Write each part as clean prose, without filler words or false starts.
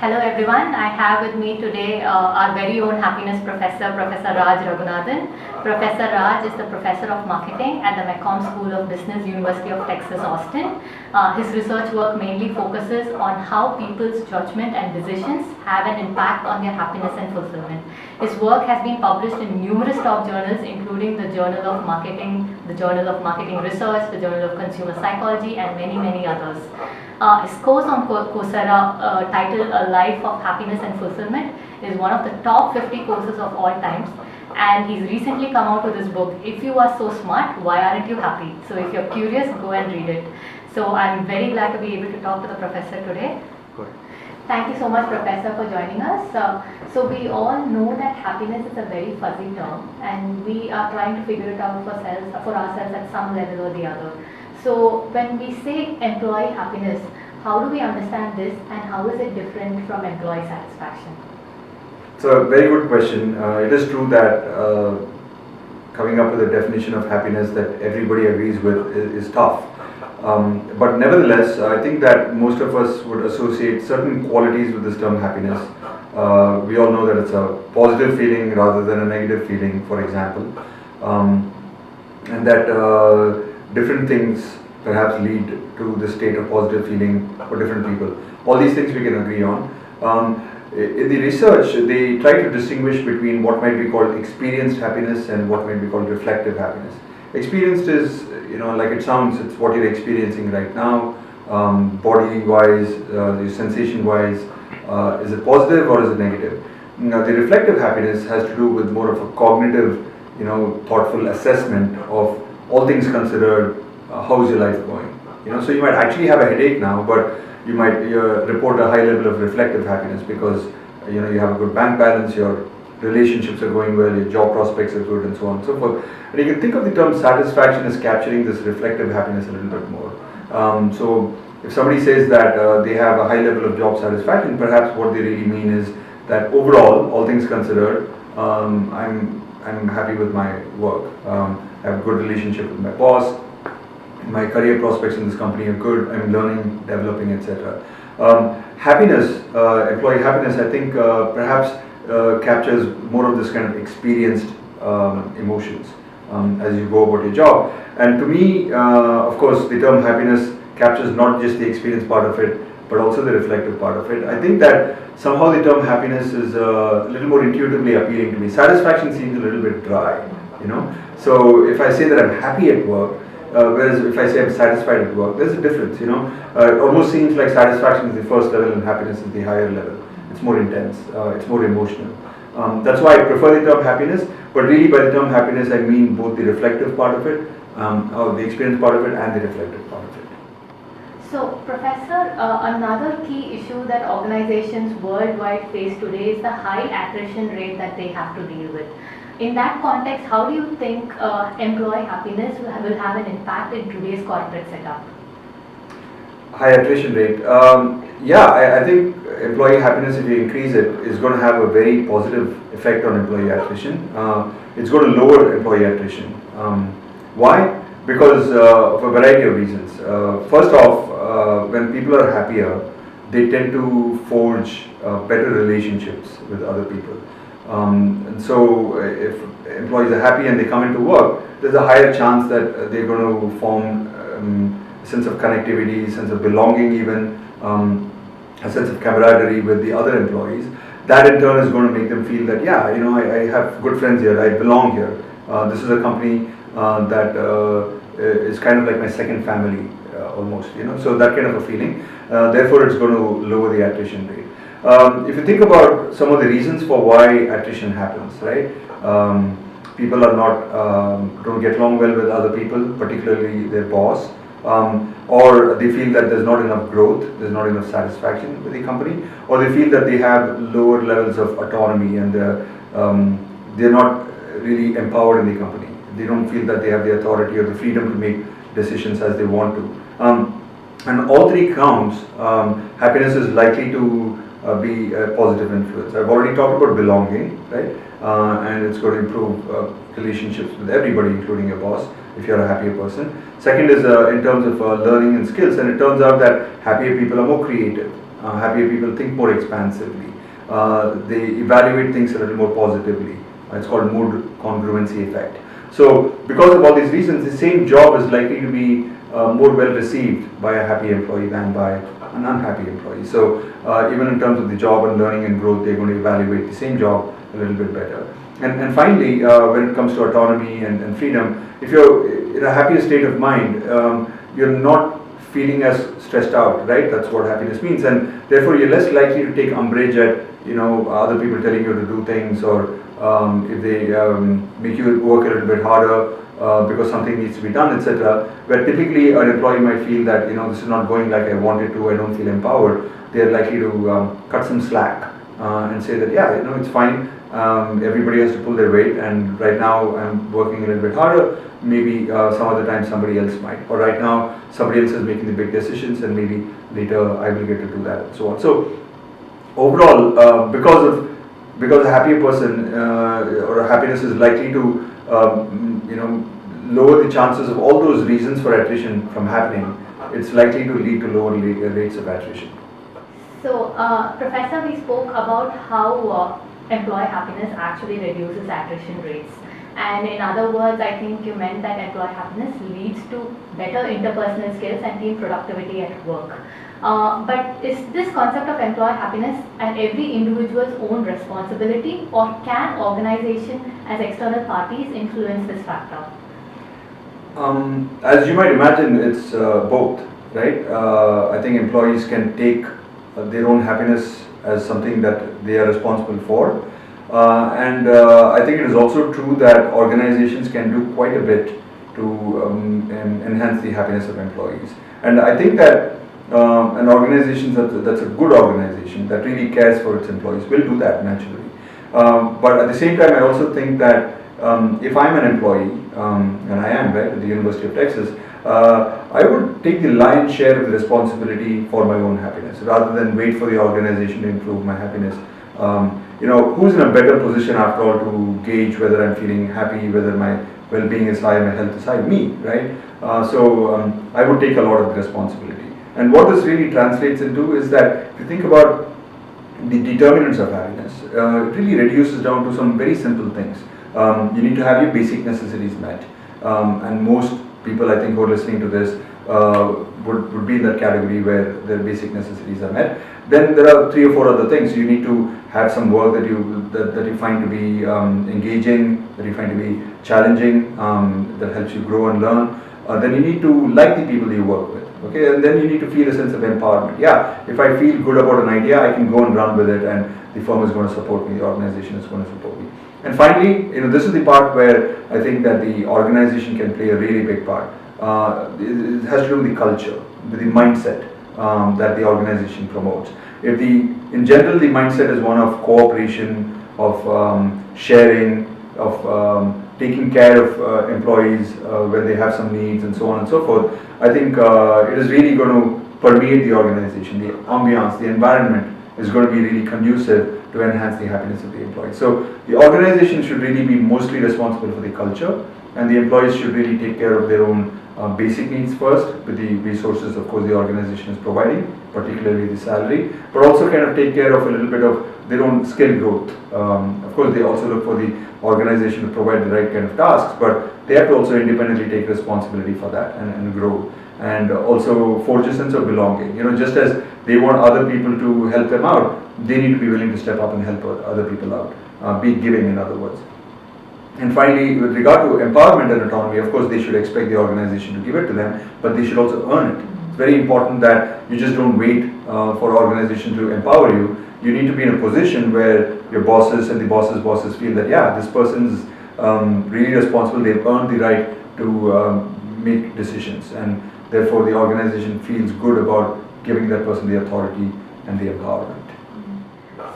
Hello everyone, I have with me today our very own Happiness Professor, Professor Raj Raghunathan. Professor Raj is the Professor of Marketing at the McCombs School of Business, University of Texas, Austin. His research work mainly focuses on how people's judgment and decisions have an impact on their happiness and fulfillment. His work has been published in numerous top journals, including the Journal of Marketing, the Journal of Marketing Research, the Journal of Consumer Psychology, and many others. His course on Coursera titled A Life of Happiness and Fulfillment is one of the top 50 courses of all times, and he's recently come out with his book, If You Are So Smart, Why Aren't You Happy? So if you're curious, go and read it. So I'm very glad to be able to talk to the professor today. Good. Thank you so much, Professor, for joining us. So we all know that happiness is a very fuzzy term, and we are trying to figure it out for ourselves at some level or the other. So when we say employee happiness, how do we understand this, and how is it different from employee satisfaction? It's a very good question. It is true that coming up with a definition of happiness that everybody agrees with is tough. But nevertheless, I think that most of us would associate certain qualities with this term happiness. We all know that it's a positive feeling rather than a negative feeling, for example, and that different things perhaps lead to the state of positive feeling for different people. All these things we can agree on. In the research, they try to distinguish between what might be called experienced happiness and what might be called reflective happiness. Experienced is, like it sounds, it's what you're experiencing right now, body-wise, sensation-wise. Is it positive or is it negative? Now, the reflective happiness has to do with more of a cognitive, thoughtful assessment of all things considered. How's your life going? So you might actually have a headache now, but you might report a high level of reflective happiness because you have a good bank balance, your relationships are going well, your job prospects are good, and so on and so forth. And you can think of the term satisfaction as capturing this reflective happiness a little bit more. So if somebody says that they have a high level of job satisfaction, perhaps what they really mean is that overall, all things considered, I'm happy with my work. I have a good relationship with my boss. My career prospects in this company are good. I'm learning, developing, etc. Happiness, employee happiness, I think perhaps captures more of this kind of experienced emotions as you go about your job. And to me, of course, the term happiness captures not just the experience part of it, but also the reflective part of it. I think that somehow the term happiness is a little more intuitively appealing to me. Satisfaction seems a little bit dry, So if I say that I'm happy at work, whereas if I say I'm satisfied at work, there's a difference, It almost seems like satisfaction is the first level and happiness is the higher level. It's more intense, it's more emotional. That's why I prefer the term happiness, but really by the term happiness I mean both the reflective part of it, or the experience part of it, and the reflective part of it. So, Professor, another key issue that organizations worldwide face today is the high attrition rate that they have to deal with. In that context, how do you think employee happiness will have an impact in today's corporate setup? High attrition rate. I think employee happiness, if you increase it, is going to have a very positive effect on employee attrition. It's going to lower employee attrition. Why? Because of a variety of reasons. First off, when people are happier, they tend to forge better relationships with other people. And so if employees are happy and they come into work, there's a higher chance that they're going to form a sense of connectivity, sense of belonging even, a sense of camaraderie with the other employees. That in turn is going to make them feel that, I have good friends here, I belong here. This is a company that is kind of like my second family almost, so that kind of a feeling. Therefore it's going to lower the attrition rate. If you think about some of the reasons for why attrition happens, right? People are don't get along well with other people, particularly their boss, or they feel that there's not enough growth, there's not enough satisfaction with the company, or they feel that they have lower levels of autonomy and they're not really empowered in the company. They don't feel that they have the authority or the freedom to make decisions as they want to. And all three counts, happiness is likely to be a positive influence. I've already talked about belonging, right? And it's going to improve relationships with everybody, including your boss, if you're a happier person. Second is in terms of learning and skills, and it turns out that happier people are more creative. happier people think more expansively. They evaluate things a little more positively. It's called mood congruency effect. So because of all these reasons, the same job is likely to be more well received by a happy employee than by an unhappy employee. So even in terms of the job and learning and growth, they're going to evaluate the same job a little bit better. And finally, when it comes to autonomy and freedom, if you're in a happier state of mind, you're not feeling as stressed out, right? That's what happiness means, and therefore you're less likely to take umbrage at other people telling you to do things, or if they make you work a little bit harder because something needs to be done, etc. Where typically an employee might feel that this is not going like I wanted to, I don't feel empowered. They're likely to cut some slack and say that it's fine. Everybody has to pull their weight, and right now I'm working a little bit harder. Maybe some other time somebody else might, or right now somebody else is making the big decisions, and maybe later I will get to do that, and so on. So overall, because a happier person or a happiness is likely to lower the chances of all those reasons for attrition from happening, it's likely to lead to lower rates of attrition. So, Professor, we spoke about how employee happiness actually reduces attrition rates. And in other words, I think you meant that employee happiness leads to better interpersonal skills and team productivity at work. But is this concept of employee happiness and every individual's own responsibility, or can organization as external parties influence this factor? As you might imagine, it's both, right? I think employees can take their own happiness as something that they are responsible for. And I think it is also true that organizations can do quite a bit to enhance the happiness of employees. And I think that an organization that's a good organization that really cares for its employees will do that naturally. But at the same time, I also think that if I'm an employee, and I am, right, at the University of Texas, I would take the lion's share of the responsibility for my own happiness rather than wait for the organization to improve my happiness. Who's in a better position after all to gauge whether I'm feeling happy, whether my well-being is high, my health is high? Me, right? So I would take a lot of the responsibility. And what this really translates into is that if you think about the determinants of happiness, it really reduces down to some very simple things. You need to have your basic necessities met, and most people, I think, who are listening to this would be in that category where their basic necessities are met. Then there are 3 or 4 other things. You need to have some work that you find to be engaging, that you find to be challenging, that helps you grow and learn. Then you need to like the people you work with. Okay, and then you need to feel a sense of empowerment. Yeah, if I feel good about an idea, I can go and run with it, and the firm is going to support me, the organization is going to support me. And finally, this is the part where I think that the organization can play a really big part. It has to do with the culture, with the mindset that the organization promotes. In general, the mindset is one of cooperation, of sharing, of taking care of employees when they have some needs, and so on and so forth. I think it is really going to permeate the organization. The ambiance, the environment is going to be really conducive to enhance the happiness of the employees. So the organization should really be mostly responsible for the culture, and the employees should really take care of their own basic needs first, with the resources, of course, the organization is providing, particularly the salary, but also kind of take care of a little bit of their own skill growth. Of course, they also look for the organization to provide the right kind of tasks, but they have to also independently take responsibility for that and grow, and also forge a sense of belonging. Just as they want other people to help them out, they need to be willing to step up and help other people out, be giving, in other words. And finally, with regard to empowerment and autonomy, of course, they should expect the organization to give it to them, but they should also earn it. It's very important that you just don't wait for organization to empower you. You need to be in a position where your bosses and the bosses' bosses feel that, yeah, this person is really responsible, they've earned the right to make decisions, and therefore the organization feels good about giving that person the authority and the empowerment.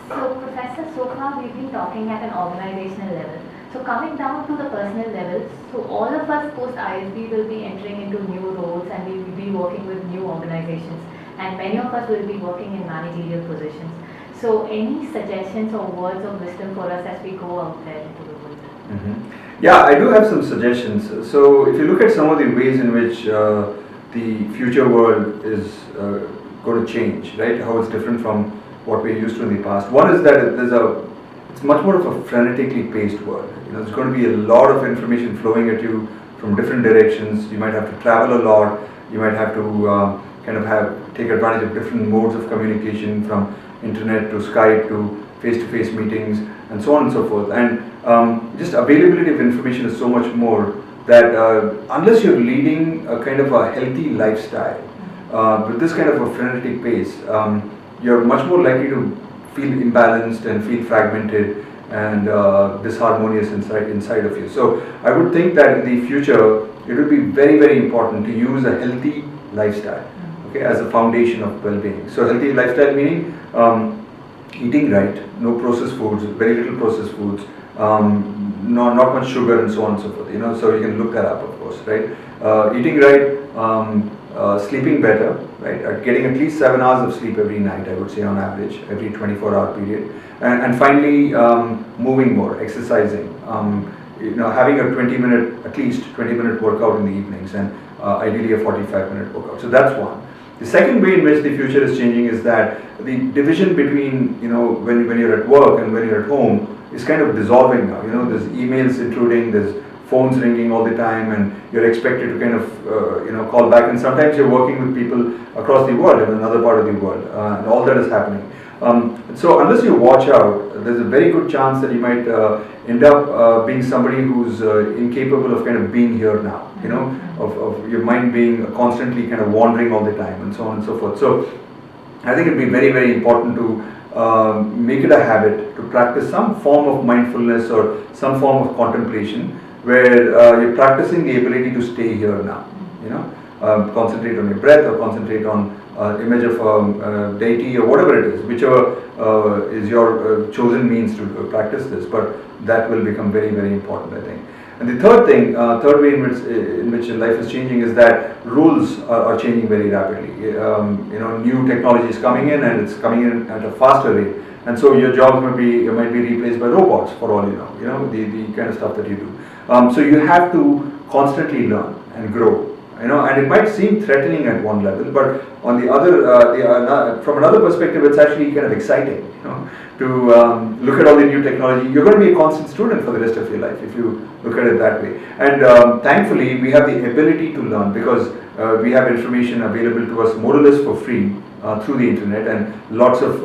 So, Professor, so far we've been talking at an organizational level. So coming down to the personal level, so all of us post ISB will be entering into new roles, and we will be working with new organizations, and many of us will be working in managerial positions. So any suggestions or words of wisdom for us as we go out there into the world? Mm-hmm. Yeah, I do have some suggestions. So if you look at some of the ways in which the future world is going to change, right? How it's different from what we're used to in the past. One is that it's much more of a frenetically paced world. There's going to be a lot of information flowing at you from different directions. You might have to travel a lot. You might have to take advantage of different modes of communication, from internet to Skype to face-to-face meetings and so on and so forth. And just availability of information is so much more that unless you're leading a kind of a healthy lifestyle with this kind of a frenetic pace, you're much more likely to feel imbalanced and feel fragmented and disharmonious inside of you. So I would think that in the future it would be very, very important to use a healthy lifestyle, okay, as a foundation of well-being. So healthy lifestyle meaning eating right, no processed foods, very little processed foods, not much sugar and so on and so forth. So you can look that up, of course, right? Eating right, sleeping better, right? Getting at least 7 hours of sleep every night, I would say, on average, every 24-hour period. And finally, moving more, exercising. Having a 20-minute, at least 20-minute workout in the evenings, and ideally a 45-minute workout. So that's one. The second way in which the future is changing is that the division between, when you're at work and when you're at home is kind of dissolving now. There's emails intruding, there's phones ringing all the time, and you're expected to kind of, call back. And sometimes you're working with people across the world, in another part of the world, and all that is happening. So unless you watch out, there's a very good chance that you might end up being somebody who's incapable of kind of being here now, of your mind being constantly kind of wandering all the time and so on and so forth. So I think it'd be very, very important to make it a habit to practice some form of mindfulness or some form of contemplation where you're practicing the ability to stay here now, concentrate on your breath or concentrate on image of deity or whatever it is, whichever is your chosen means to practice this, but that will become very, very important, I think. And the third way in which life is changing is that rules are changing very rapidly. New technology is coming in, and it's coming in at a faster rate, and so your jobs might be replaced by robots for all you know. The kind of stuff that you do. So you have to constantly learn and grow. And it might seem threatening at one level, but on the other, from another perspective, it's actually kind of exciting, to look at all the new technology. You're going to be a constant student for the rest of your life if you look at it that way. And thankfully, we have the ability to learn because we have information available to us more or less for free through the internet, and lots of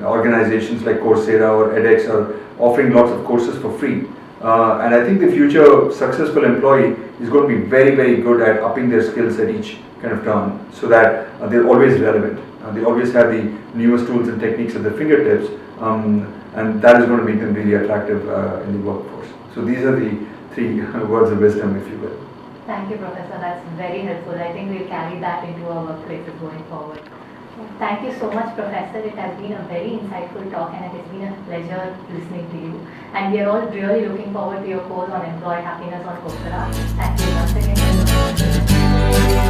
organizations like Coursera or edX are offering lots of courses for free. And I think the future successful employee is going to be very, very good at upping their skills at each kind of turn, so that they're always relevant. They always have the newest tools and techniques at their fingertips, and that is going to make them really attractive in the workforce. So these are the three words of wisdom, if you will. Thank you, Professor. That's very helpful. I think we'll carry that into our workplaces going forward. Thank you so much, Professor. It has been a very insightful talk, and it has been a pleasure listening to you. And we are all really looking forward to your course on employee happiness on Coursera. Thank you once again.